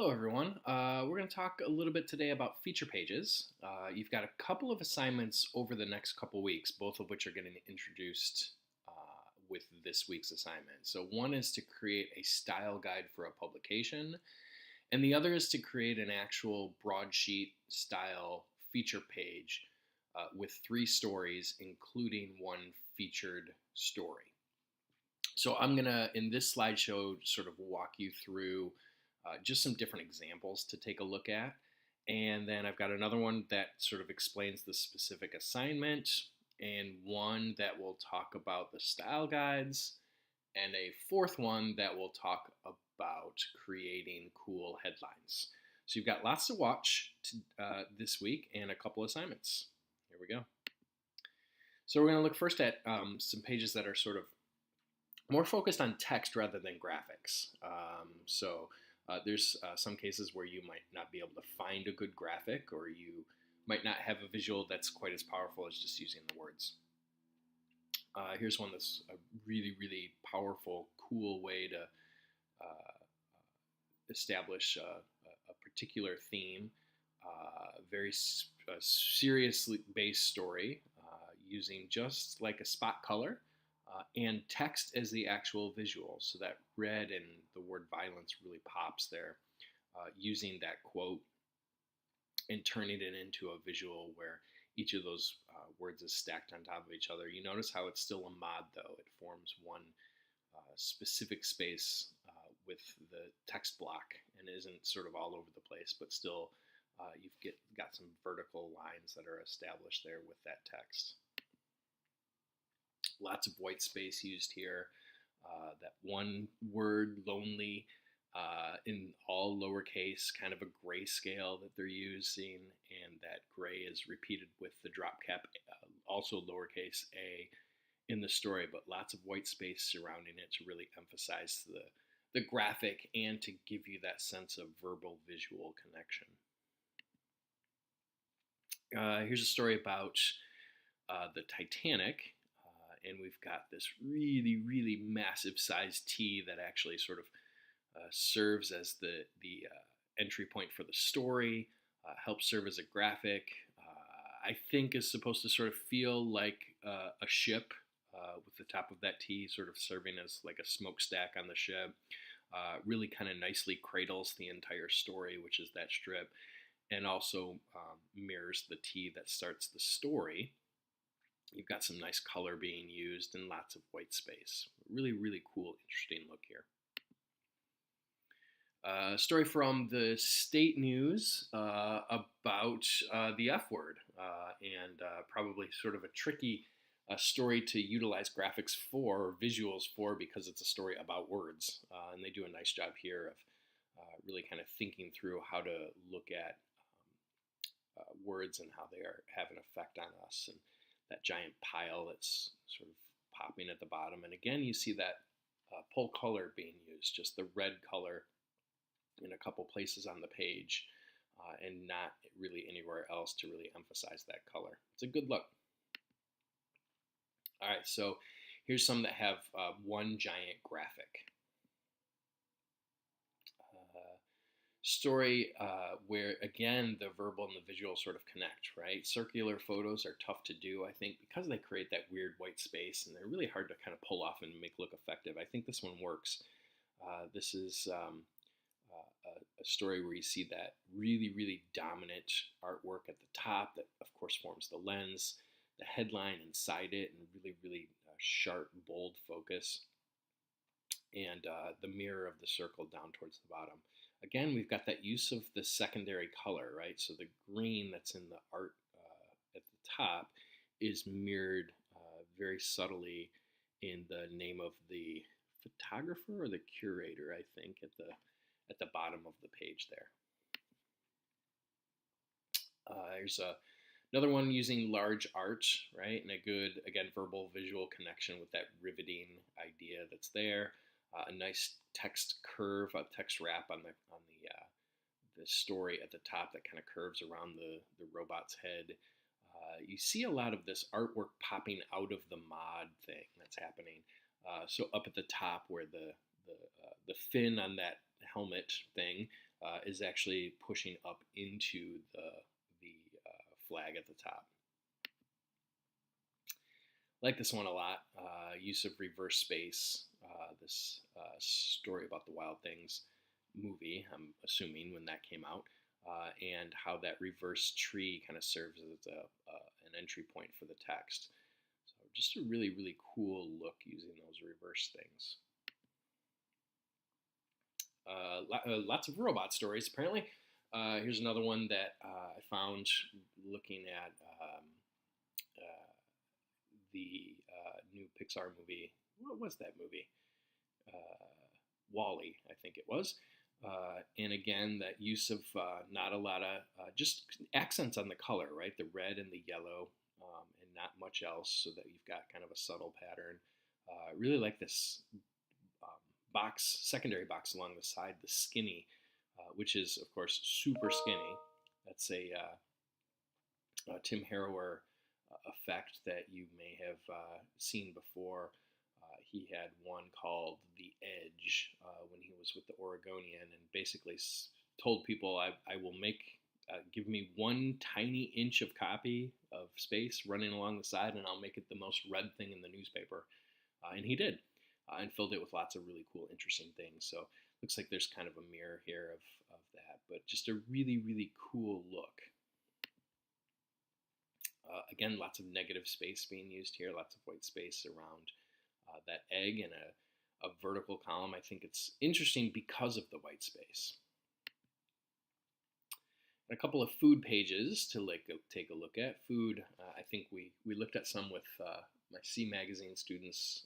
Hello, everyone. We're going to talk a little bit today about feature pages. You've got a couple of assignments over the next couple weeks, both of which are getting introduced with this week's assignment. So, one is to create a style guide for a publication, and the other is to create an actual broadsheet style feature page with three stories, including one featured story. So I'm gonna, in this slideshow, sort of walk you through just some different examples to take a look at. And then I've got another one that sort of explains the specific assignment, and one that will talk about the style guides, and a fourth one that will talk about creating cool headlines. So you've got lots to watch this week and a couple assignments. Here we go. So we're going to look first at some pages that are sort of more focused on text rather than graphics. There's some cases where you might not be able to find a good graphic, or you might not have a visual that's quite as powerful as just using the words. Here's one that's a really, really powerful, cool way to establish a particular theme, very seriously based story, using just like a spot color and text as the actual visual. So that red and the word violence really pops there, using that quote and turning it into a visual where each of those words is stacked on top of each other. You notice how it's still a mod, though. It forms one specific space with the text block and isn't sort of all over the place, but still you've got some vertical lines that are established there with that text. Lots of white space used here. That one word, lonely, in all lowercase, kind of a grayscale that they're using, and that gray is repeated with the drop cap, also lowercase a, in the story, but lots of white space surrounding it to really emphasize the graphic and to give you that sense of verbal visual connection. Here's a story about the Titanic. And we've got this really, really massive size T that actually sort of serves as the entry point for the story, helps serve as a graphic. I think is supposed to sort of feel like a ship with the top of that T sort of serving as like a smokestack on the ship. Really kind of nicely cradles the entire story, which is that strip, and also mirrors the T that starts the story. You've got some nice color being used and lots of white space. Really, really cool, interesting look here. Story from the state news about the F word, and probably sort of a tricky story to utilize graphics for, or visuals for, because it's a story about words. And they do a nice job here of really kind of thinking through how to look at words and how they have an effect on us. And that giant pile that's sort of popping at the bottom. And again, you see that pull color being used, just the red color in a couple places on the page, and not really anywhere else to really emphasize that color. It's a good look. All right, so here's some that have one giant graphic. Story where, again, the verbal and the visual sort of connect, right? Circular photos are tough to do, I think, because they create that weird white space, and they're really hard to kind of pull off and make look effective. I think this one works. This is a story where you see that really, really dominant artwork at the top that, of course, forms the lens, the headline inside it, and really, really sharp, bold focus, and the mirror of the circle down towards the bottom. Again, we've got that use of the secondary color, right? So the green that's in the art at the top is mirrored very subtly in the name of the photographer or the curator, I think, at the bottom of the page there. There's another one using large art, right? And a good, again, verbal visual connection with that riveting idea that's there. A nice text curve, a text wrap on the story at the top that kind of curves around the robot's head. You see a lot of this artwork popping out of the mod thing that's happening. So up at the top where the the fin on that helmet thing is actually pushing up into the flag at the top. Like this one a lot. Use of reverse space. This story about the Wild Things movie, I'm assuming, when that came out, and how that reverse tree kind of serves as an entry point for the text. So just a really, really cool look using those reverse things. Lots of robot stories, apparently. Here's another one that I found looking at the new Pixar movie. What was that movie? WALL-E, I think it was. And again, that use of not a lot of just accents on the color, right? The red and the yellow, and not much else, so that you've got kind of a subtle pattern. Really like this box, secondary box along the side, the skinny, which is, of course, super skinny. That's a Tim Harrower effect that you may have seen before. He had one called The Edge when he was with the Oregonian, and basically told people, I will make, give me one tiny inch of copy of space running along the side, and I'll make it the most read thing in the newspaper. And he did, and filled it with lots of really cool, interesting things. So looks like there's kind of a mirror here of that, but just a really, really cool look. Again, lots of negative space being used here, lots of white space around that egg and a vertical column. I think it's interesting because of the white space. And a couple of food pages to take a look at. Food, I think we looked at some with my C Magazine students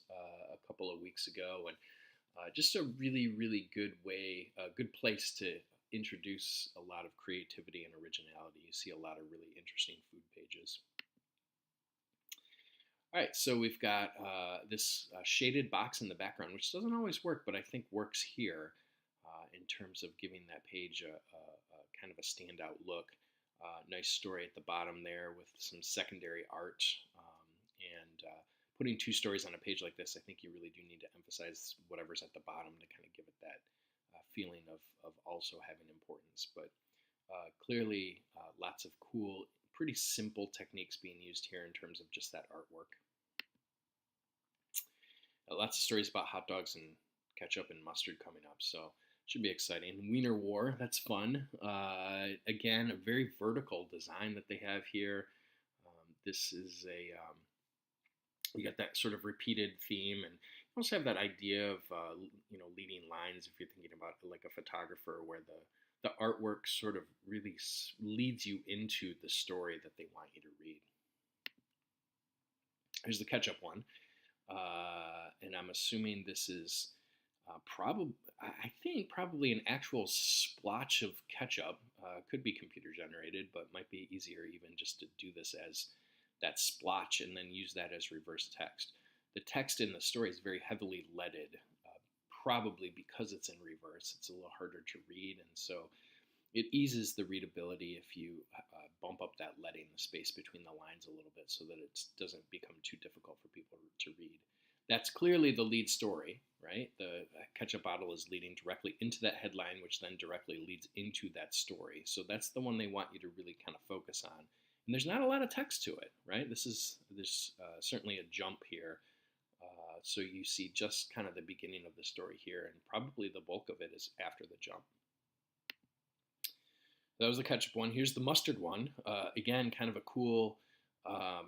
a couple of weeks ago, and just a really, really good way, a good place to introduce a lot of creativity and originality. You see a lot of really interesting food pages. All right, so we've got this shaded box in the background, which doesn't always work, but I think works here in terms of giving that page a kind of a standout look. Nice story at the bottom there with some secondary art, and putting two stories on a page like this, I think you really do need to emphasize whatever's at the bottom to kind of give it that feeling of also having importance. But clearly lots of cool, pretty simple techniques being used here in terms of just that artwork. Lots of stories about hot dogs and ketchup and mustard coming up, so should be exciting. Wiener War, that's fun. Again, a very vertical design that they have here. This is you got that sort of repeated theme, and you also have that idea of leading lines if you're thinking about like a photographer, where the artwork sort of really leads you into the story that they want you to read. Here's the ketchup one, and I'm assuming this is probably an actual splotch of ketchup. Could be computer generated, but might be easier even just to do this as that splotch and then use that as reverse text. The text in the story is very heavily leaded, probably because it's in reverse. It's a little harder to read, and so it eases the readability if you bump up that leading, the space between the lines a little bit, so that it doesn't become too difficult for people to read. That's clearly the lead story, right? The ketchup bottle is leading directly into that headline, which then directly leads into that story. So that's the one they want you to really kind of focus on. And there's not a lot of text to it, right? There's certainly a jump here. So you see just kind of the beginning of the story here, and probably the bulk of it is after the jump. That was the ketchup one. Here's the mustard one. Again, kind of a cool,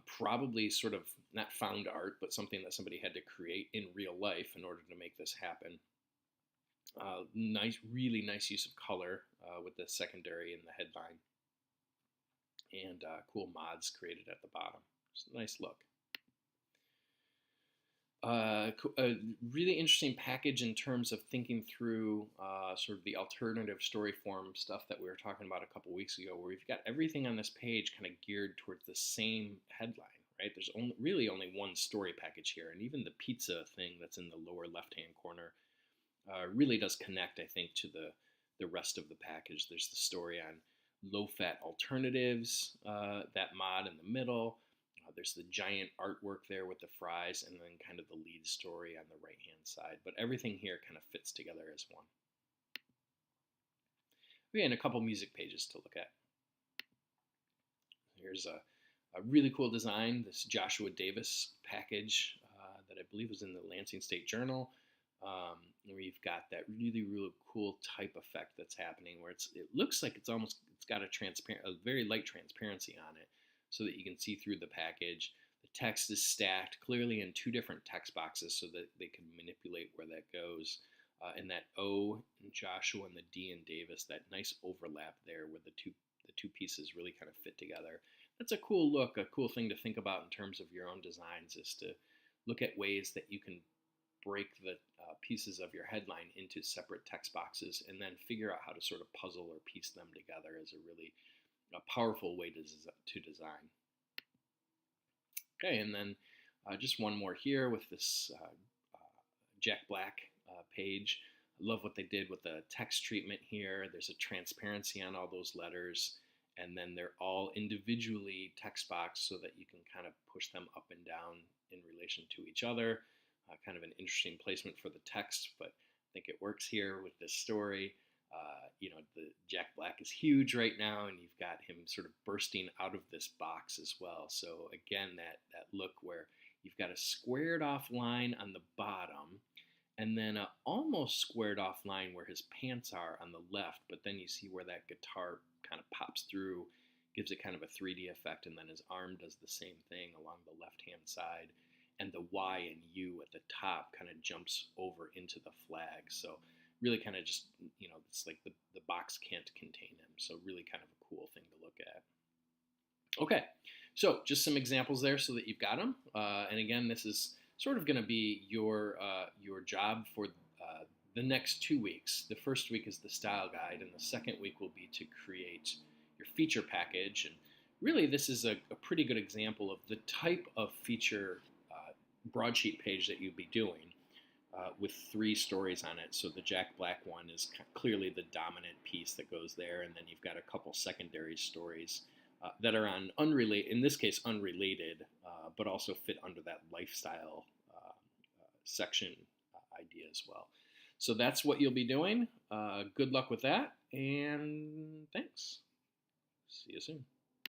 probably sort of not found art, but something that somebody had to create in real life in order to make this happen. Nice, really nice use of color with the secondary in the headline. And cool mods created at the bottom. Just a nice look. A really interesting package in terms of thinking through sort of the alternative story form stuff that we were talking about a couple weeks ago, where we've got everything on this page kind of geared towards the same headline, right? There's really only one story package here, and even the pizza thing that's in the lower left-hand corner really does connect, I think, to the rest of the package. There's the story on low-fat alternatives, that mod in the middle. There's the giant artwork there with the fries, and then kind of the lead story on the right-hand side. But everything here kind of fits together as one. Okay, and a couple music pages to look at. Here's a really cool design, this Joshua Davis package that I believe was in the Lansing State Journal, where you've got that really cool type effect that's happening, where it looks like it's got a very light transparency on it, so that you can see through the package. The text is stacked clearly in two different text boxes, so that they can manipulate where that goes. And that O in Joshua and the D in Davis, that nice overlap there, where the two pieces really kind of fit together. That's a cool look, a cool thing to think about in terms of your own designs, is to look at ways that you can break the pieces of your headline into separate text boxes, and then figure out how to sort of puzzle or piece them together as a powerful way to design. Okay, and then just one more here with this Jack Black page. I love what they did with the text treatment here. There's a transparency on all those letters, and then they're all individually text boxed so that you can kind of push them up and down in relation to each other. Kind of an interesting placement for the text, but I think it works here with this story. The Jack Black is huge right now, and you've got him sort of bursting out of this box as well. So again, that look where you've got a squared off line on the bottom, and then a almost squared off line where his pants are on the left, but then you see where that guitar kind of pops through, gives it kind of a 3D effect, and then his arm does the same thing along the left-hand side, and the Y and U at the top kind of jumps over into the flag. So really kind of just, it's like the box can't contain him. So really kind of a cool thing to look at. Okay, so just some examples there so that you've got them. And again, this is sort of going to be your job for the next 2 weeks. The first week is the style guide, and the second week will be to create your feature package. And really, this is a pretty good example of the type of feature broadsheet page that you'd be doing with 3 stories on it. So the Jack Black one is clearly the dominant piece that goes there, and then you've got a couple secondary stories that are on in this case unrelated, but also fit under that lifestyle section idea as well. So that's what you'll be doing. Good luck with that, and thanks. See you soon.